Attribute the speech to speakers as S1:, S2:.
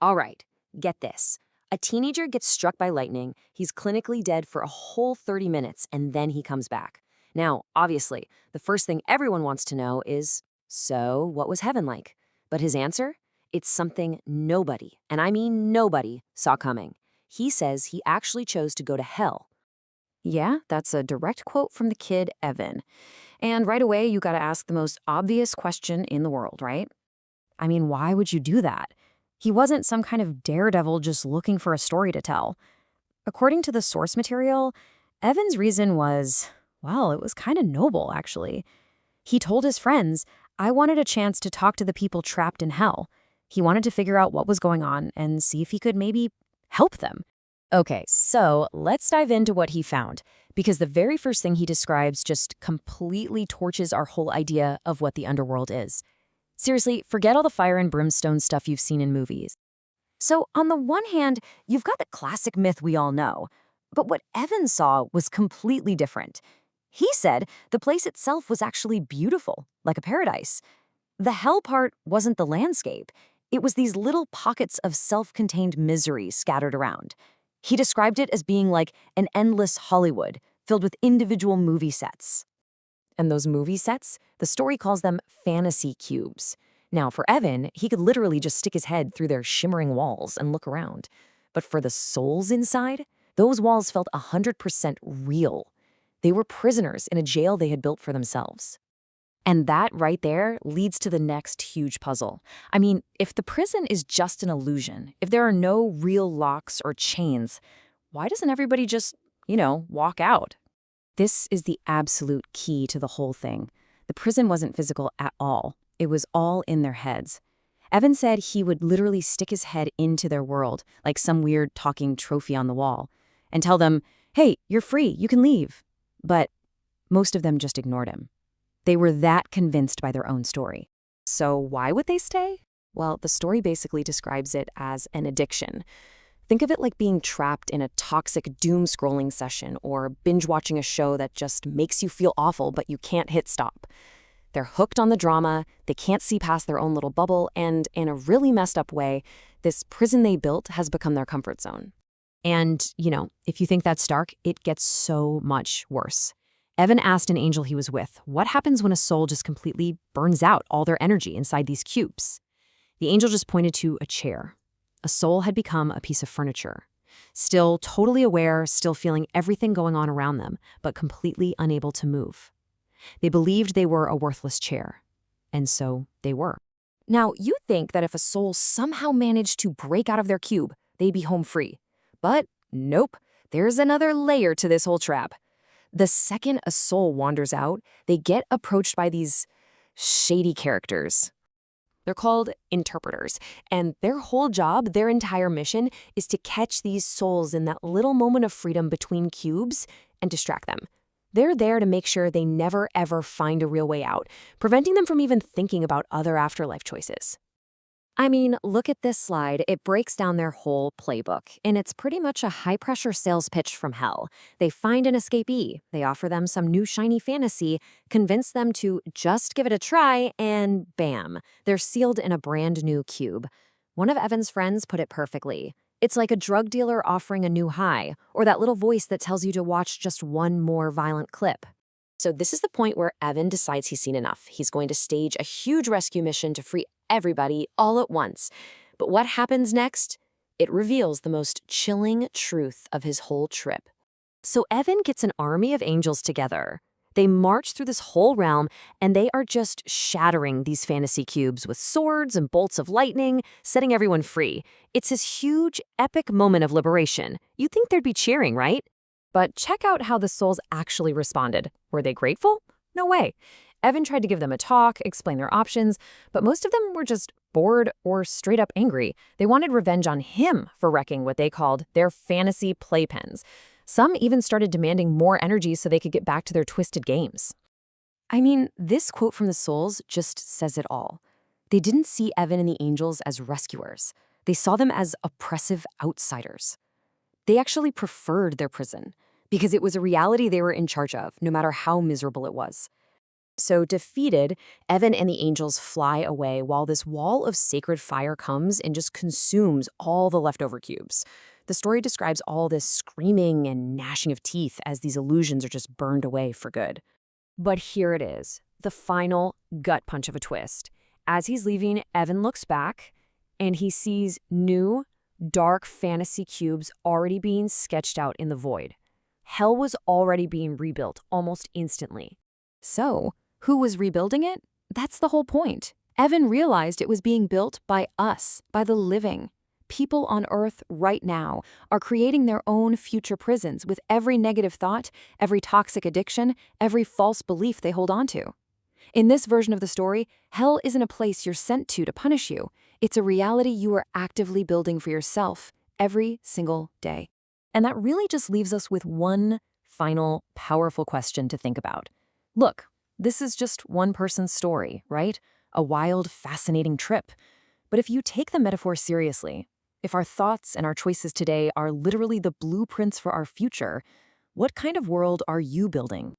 S1: All right, get this. A teenager gets struck by lightning, he's clinically dead for a whole 30 minutes, and then he comes back. Now, obviously, the first thing everyone wants to know is, so what was heaven like? But his answer? It's something nobody, and I mean nobody, saw coming. He says he actually chose to go to hell.
S2: Yeah, that's a direct quote from the kid, Evan. And right away, you gotta ask the most obvious question in the world, right? I mean, why would you do that? He wasn't some kind of daredevil just looking for a story to tell. According to the source material, Evan's reason was, well, it was kind of noble, actually. He told his friends, I wanted a chance to talk to the people trapped in hell. He wanted to figure out what was going on and see if he could maybe help them.
S1: Okay, so let's dive into what he found, because the very first thing he describes just completely torches our whole idea of what the underworld is. Seriously, forget all the fire and brimstone stuff you've seen in movies. So, on the one hand, you've got the classic myth we all know, but what Evan saw was completely different. He said the place itself was actually beautiful, like a paradise. The hell part wasn't the landscape, it was these little pockets of self contained misery scattered around. He described it as being like an endless Hollywood filled with individual movie sets. And those movie sets, the story calls them fantasy cubes. Now, for Evan, he could literally just stick his head through their shimmering walls and look around. But for the souls inside, those walls felt 100% real. They were prisoners in a jail they had built for themselves. And that right there leads to the next huge puzzle. I mean, if the prison is just an illusion, if there are no real locks or chains, why doesn't everybody just, walk out? This is the absolute key to the whole thing. The prison wasn't physical at all. It was all in their heads. Evan said he would literally stick his head into their world, like some weird talking trophy on the wall, and tell them, hey, you're free, you can leave. But most of them just ignored him. They were that convinced by their own story. So why would they stay? Well, the story basically describes it as an addiction. Think of it like being trapped in a toxic doom-scrolling session or binge-watching a show that just makes you feel awful but you can't hit stop. They're hooked on the drama, they can't see past their own little bubble, and in a really messed up way, this prison they built has become their comfort zone. And, if you think that's dark, it gets so much worse. Evan asked an angel he was with, what happens when a soul just completely burns out all their energy inside these cubes? The angel just pointed to a chair. A soul had become a piece of furniture. Still totally aware, still feeling everything going on around them, but completely unable to move. They believed they were a worthless chair. And so they were. Now, you'd think that if a soul somehow managed to break out of their cube, they'd be home free. But nope, there's another layer to this whole trap. The second a soul wanders out, they get approached by these shady characters. They're called interpreters, and their whole job, their entire mission, is to catch these souls in that little moment of freedom between cubes and distract them. They're there to make sure they never ever find a real way out, preventing them from even thinking about other afterlife choices. I mean, look at this slide. It breaks down their whole playbook, and it's pretty much a high-pressure sales pitch from hell. They find an escapee, they offer them some new shiny fantasy, convince them to just give it a try, and bam, they're sealed in a brand new cube. One of Evan's friends put it perfectly. It's like a drug dealer offering a new high, or that little voice that tells you to watch just one more violent clip. So this is the point where Evan decides he's seen enough. He's going to stage a huge rescue mission to free everybody all at once. But what happens next? It reveals the most chilling truth of his whole trip. So Evan gets an army of angels together. They march through this whole realm, and they are just shattering these fantasy cubes with swords and bolts of lightning, setting everyone free. It's this huge, epic moment of liberation. You'd think they'd be cheering, right? But check out how the souls actually responded. Were they grateful? No way. Evan tried to give them a talk, explain their options, but most of them were just bored or straight up angry. They wanted revenge on him for wrecking what they called their fantasy playpens. Some even started demanding more energy so they could get back to their twisted games. I mean, this quote from the souls just says it all. They didn't see Evan and the angels as rescuers. They saw them as oppressive outsiders. They actually preferred their prison because it was a reality they were in charge of, no matter how miserable it was. So defeated, Evan and the angels fly away while this wall of sacred fire comes and just consumes all the leftover cubes. The story describes all this screaming and gnashing of teeth as these illusions are just burned away for good. But here it is, the final gut punch of a twist. As he's leaving, Evan looks back and he sees new, dark fantasy cubes already being sketched out in the void. Hell was already being rebuilt almost instantly.
S2: So, who was rebuilding it? That's the whole point. Evan realized it was being built by us, by the living. People on Earth right now are creating their own future prisons with every negative thought, every toxic addiction, every false belief they hold on to. In this version of the story, hell isn't a place you're sent to punish you. It's a reality you are actively building for yourself every single day.
S1: And that really just leaves us with one final, powerful question to think about. Look, this is just one person's story, right? A wild, fascinating trip. But if you take the metaphor seriously, if our thoughts and our choices today are literally the blueprints for our future, what kind of world are you building?